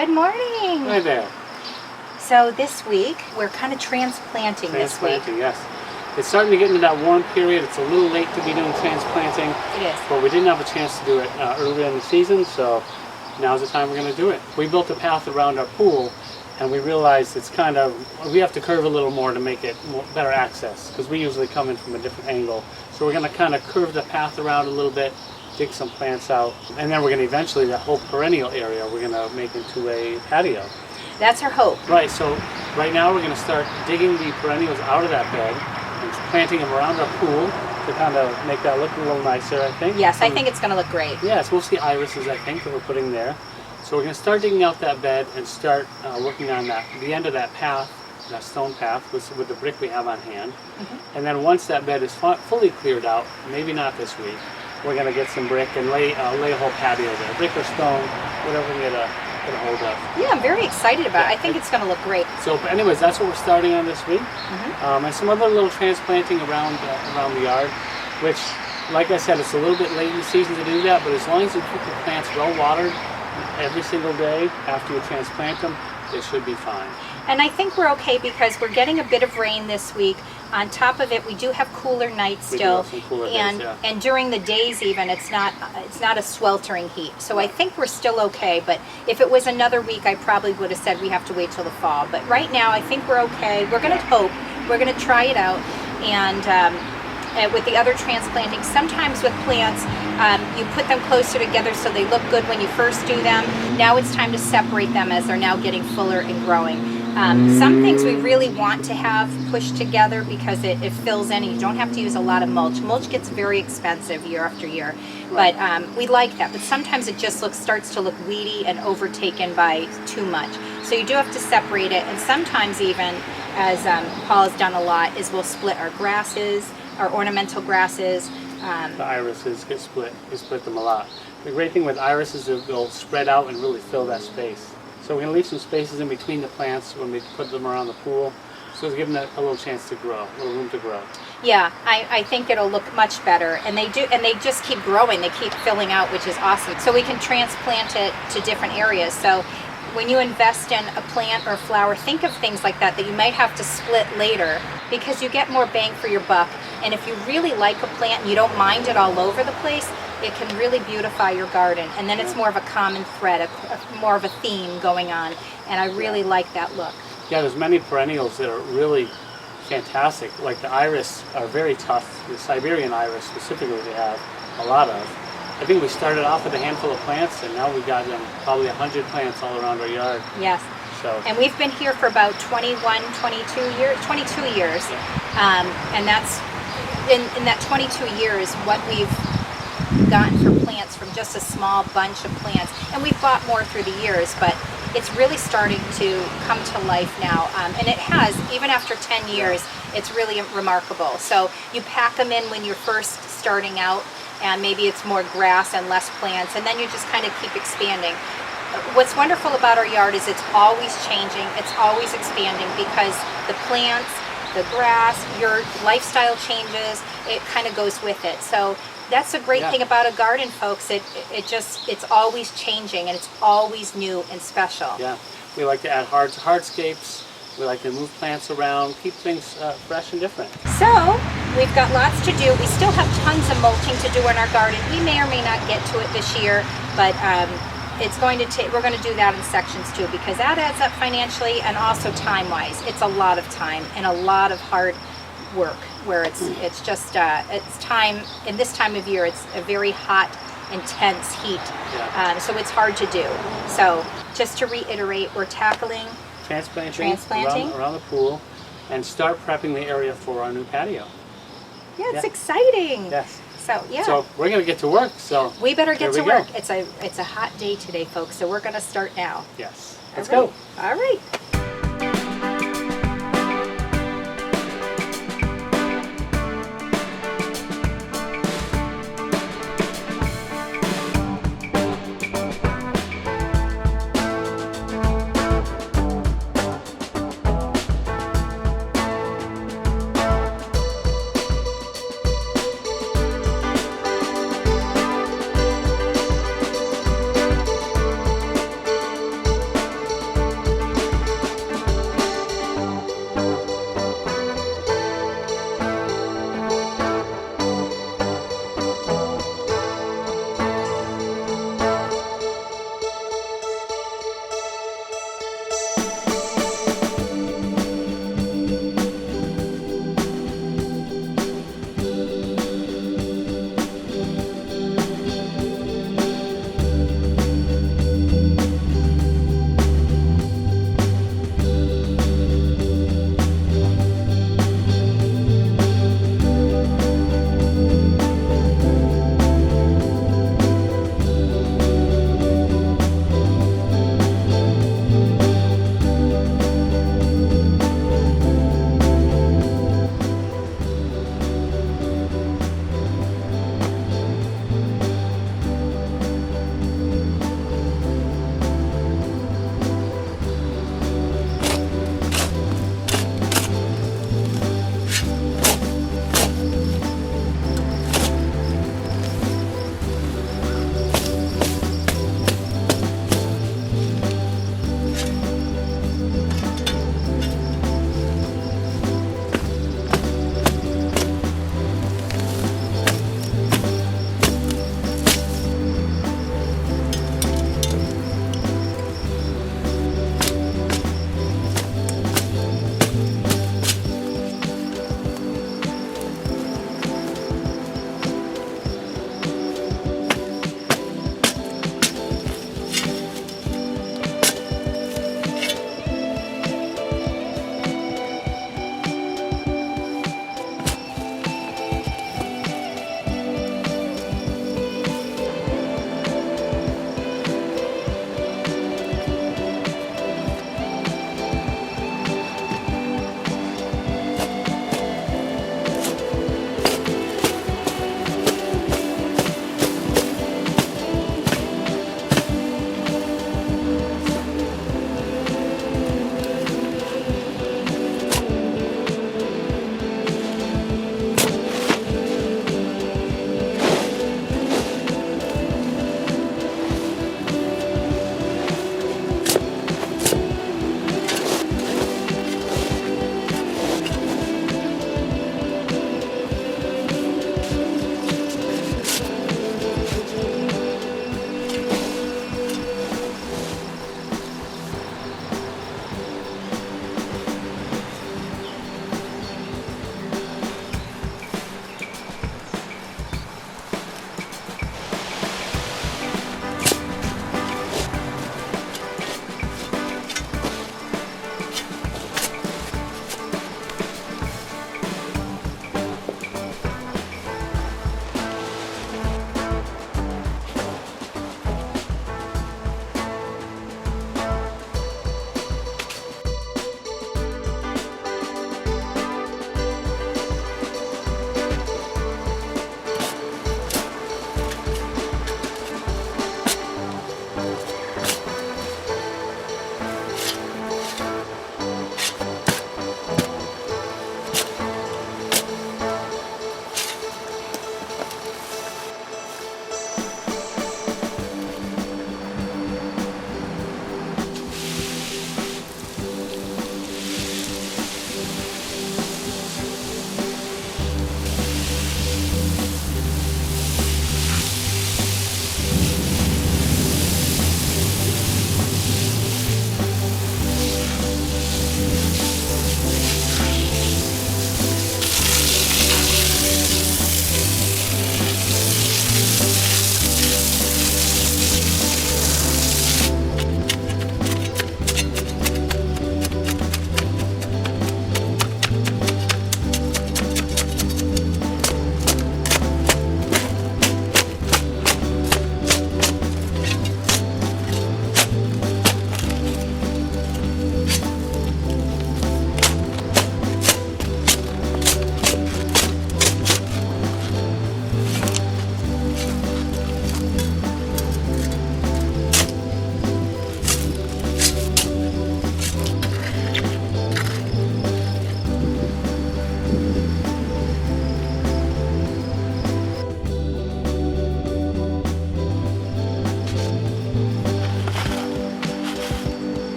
Good morning. Hi there. So this week, we're kind of transplanting this week. Transplanting, yes. It's starting to get into that warm period. It's a little late to be doing transplanting. It is. But we didn't have a chance to do it earlier in the season, so now's the time we're going to do it. We built a path around our pool, and we realized it's kind of, we have to curve a little more to make it better access, because we usually come in from a different angle. So we're going to kind of curve the path around a little bit, dig some plants out, and then we're going to eventually, that whole perennial area, we're going to make into a patio. That's our hope. Right, so right now we're going to start digging the perennials out of that bed and planting them around our pool to kind of make that look a little nicer, I think. Yes, I think it's going to look great. Yeah, it's mostly irises, I think, that we're putting there. So we're going to start digging out that bed and start working on the end of that path, that stone path, with the brick we have on hand. And then once that bed is fully cleared out, maybe not this week, we're going to get some brick and lay a whole patio there. Brick or stone, whatever we get a hold of. Yeah, I'm very excited about it. I think it's going to look great. So anyways, that's what we're starting on this week. And some other little transplanting around the yard, which, like I said, it's a little bit late in the season to do that, but as long as you keep the plants well watered every single day after you transplant them, they should be fine. And I think we're okay because we're getting a bit of rain this week. On top of it, we do have cooler nights still, and during the days even, it's not a sweltering heat. So I think we're still okay. But if it was another week, I probably would have said we have to wait till the fall. But right now, I think we're okay. We're going to hope. We're going to try it out, and with the other transplanting, sometimes with plants, you put them closer together so they look good when you first do them. Now it's time to separate them as they're now getting fuller and growing. Some things we really want to have pushed together because it fills in and you don't have to use a lot of mulch. Mulch gets very expensive year after year, but we like that. But sometimes it just starts to look weedy and overtaken by too much. So you do have to separate it, and sometimes even, as Paul has done a lot, is we'll split our grasses, our ornamental grasses. The irises get split. We split them a lot. The great thing with irises is they'll spread out and really fill that space. So we're going to leave some spaces in between the plants when we put them around the pool, so it's giving them a little chance to grow, a little room to grow. Yeah, I think it'll look much better, and they do, and they just keep growing. They keep filling out, which is awesome. So we can transplant it to different areas. So when you invest in a plant or flower, think of things like that you might have to split later, because you get more bang for your buck. And if you really like a plant and you don't mind it all over the place, it can really beautify your garden. And then it's more of a common thread, more of a theme going on. And I really like that look. Yeah, there's many perennials that are really fantastic. Like the iris are very tough. The Siberian iris specifically we have a lot of. I think we started off with a handful of plants, and now we've got probably 100 plants all around our yard. Yes. So. And we've been here for about 22 years. And that's, in that 22 years, what we've gotten for plants from just a small bunch of plants. And we've bought more through the years, but it's really starting to come to life now. And it has, even after 10 years, it's really remarkable. So you pack them in when you're first starting out, and maybe it's more grass and less plants, and then you just kind of keep expanding. What's wonderful about our yard is it's always changing, it's always expanding, because the plants, the grass, your lifestyle changes, it kind of goes with it. So that's a great thing about a garden, folks. It's always changing, and it's always new and special. Yeah, we like to add hardscapes. We like to move plants around, keep things fresh and different. So we've got lots to do. We still have tons of mulching to do in our garden. We may or may not get to it this year, but it's going to take. We're going to do that in sections too, because that adds up financially and also time-wise. It's a lot of time and a lot of hard work. Where it's just it's time. In this time of year, it's a very hot, intense heat, so it's hard to do. So just to reiterate, we're tackling transplanting around the pool, and start prepping the area for our new patio. Yeah, it's exciting. Yes. So yeah. So we're gonna get to work. So we better get to work. It's a hot day today, folks. So we're gonna start now. Yes. Let's go. go. All right.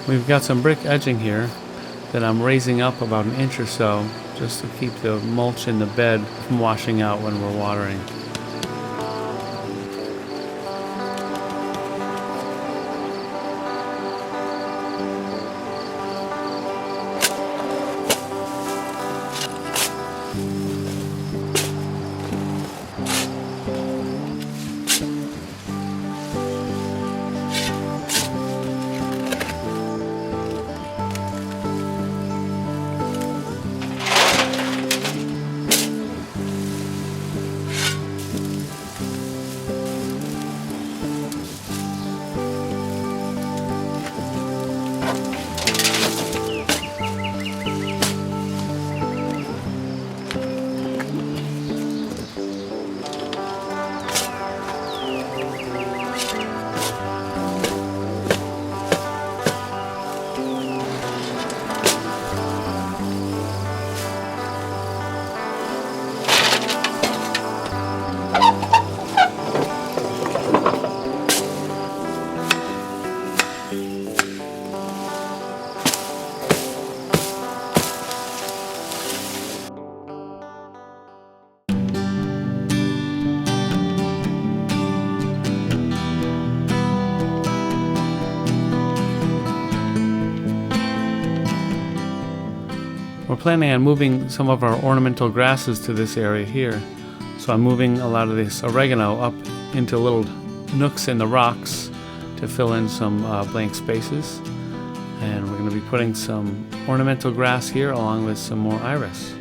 We've got some brick edging here that I'm raising up about an inch or so just to keep the mulch in the bed from washing out when we're watering. We're planning on moving some of our ornamental grasses to this area here. So I'm moving a lot of this oregano up into little nooks in the rocks to fill in some blank spaces. And we're going to be putting some ornamental grass here along with some more iris.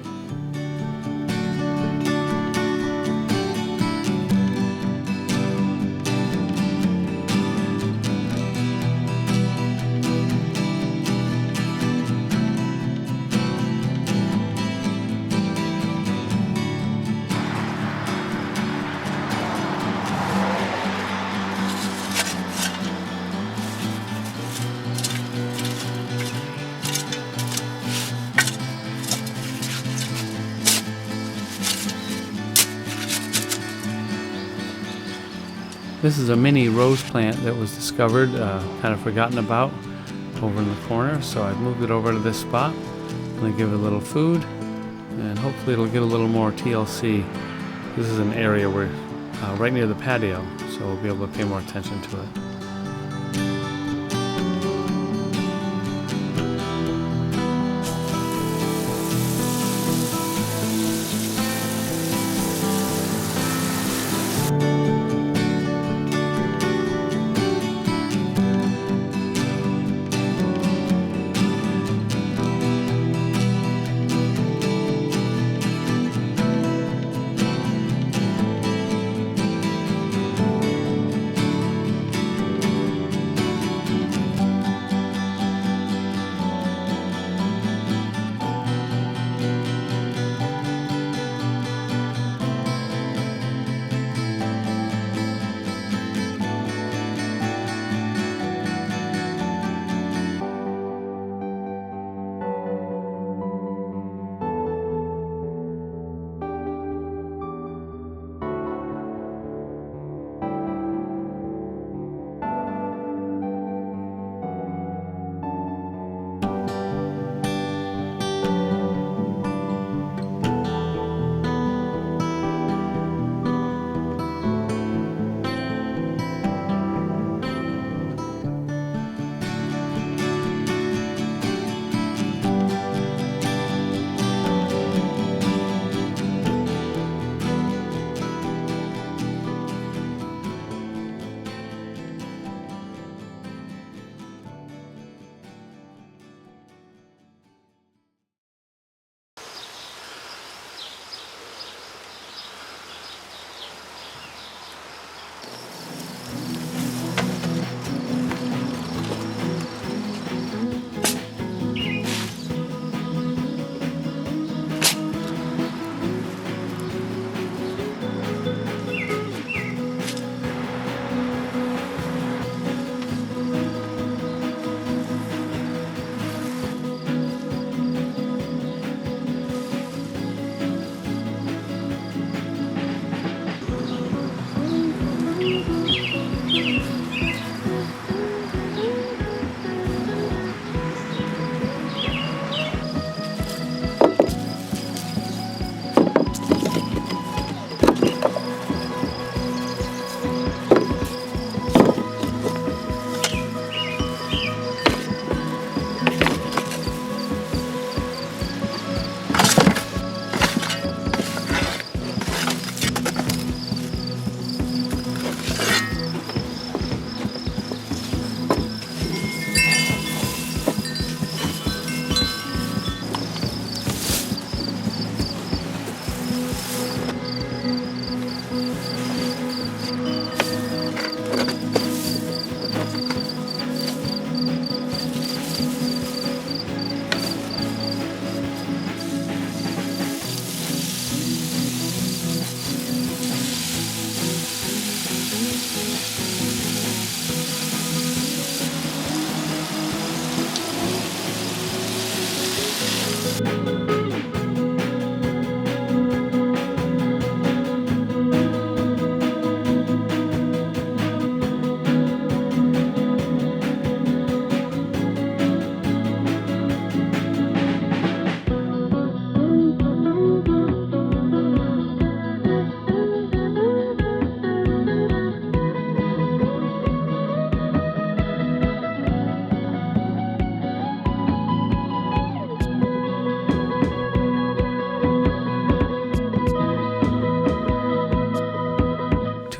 This is a mini rose plant that was discovered, kind of forgotten about, over in the corner. So I've moved it over to this spot. I'm going to give it a little food, and hopefully it'll get a little more TLC. This is an area where, right near the patio, so we'll be able to pay more attention to it.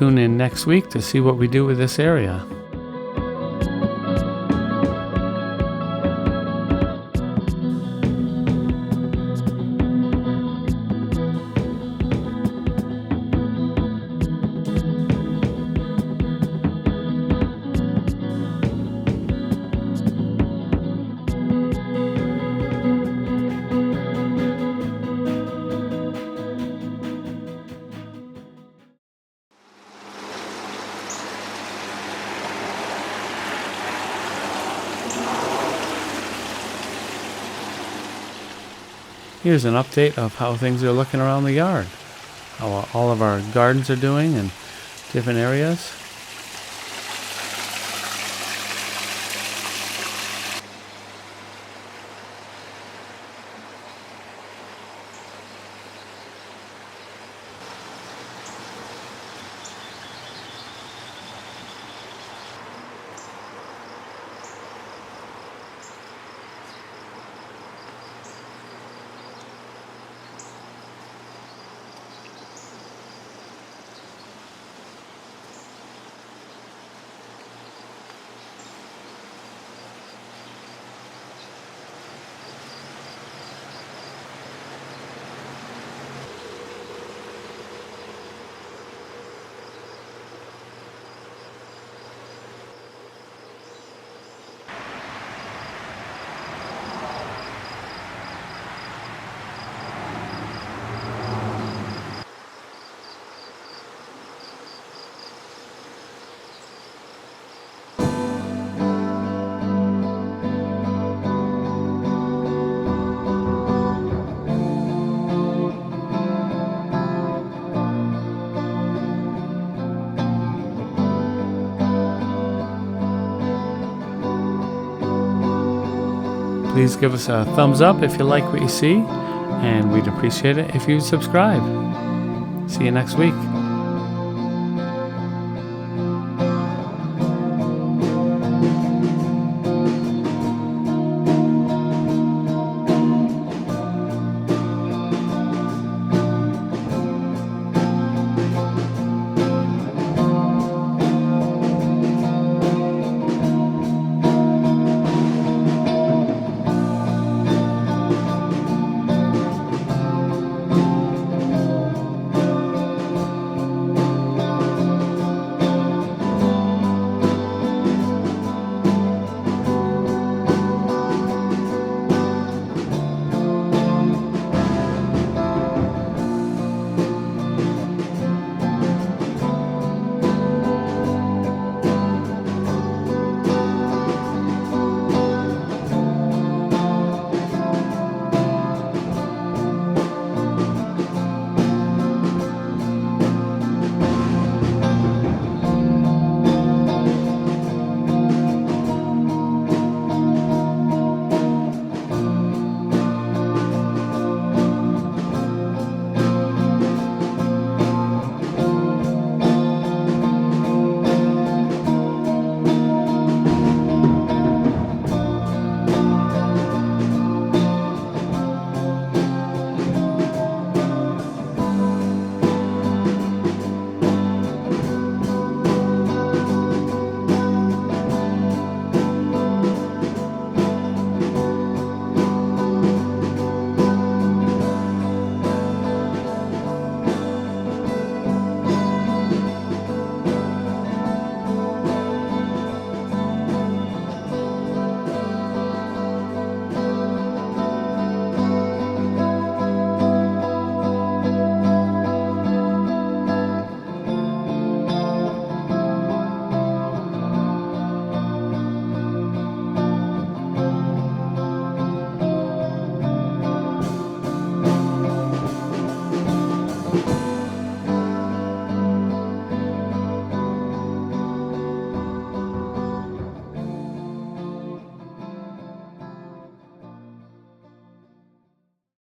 tune in next week to see what we do with this area. Here's an update of how things are looking around the yard, how all of our gardens are doing in different areas. Please give us a thumbs up if you like what you see, and we'd appreciate it if you'd subscribe. See you next week.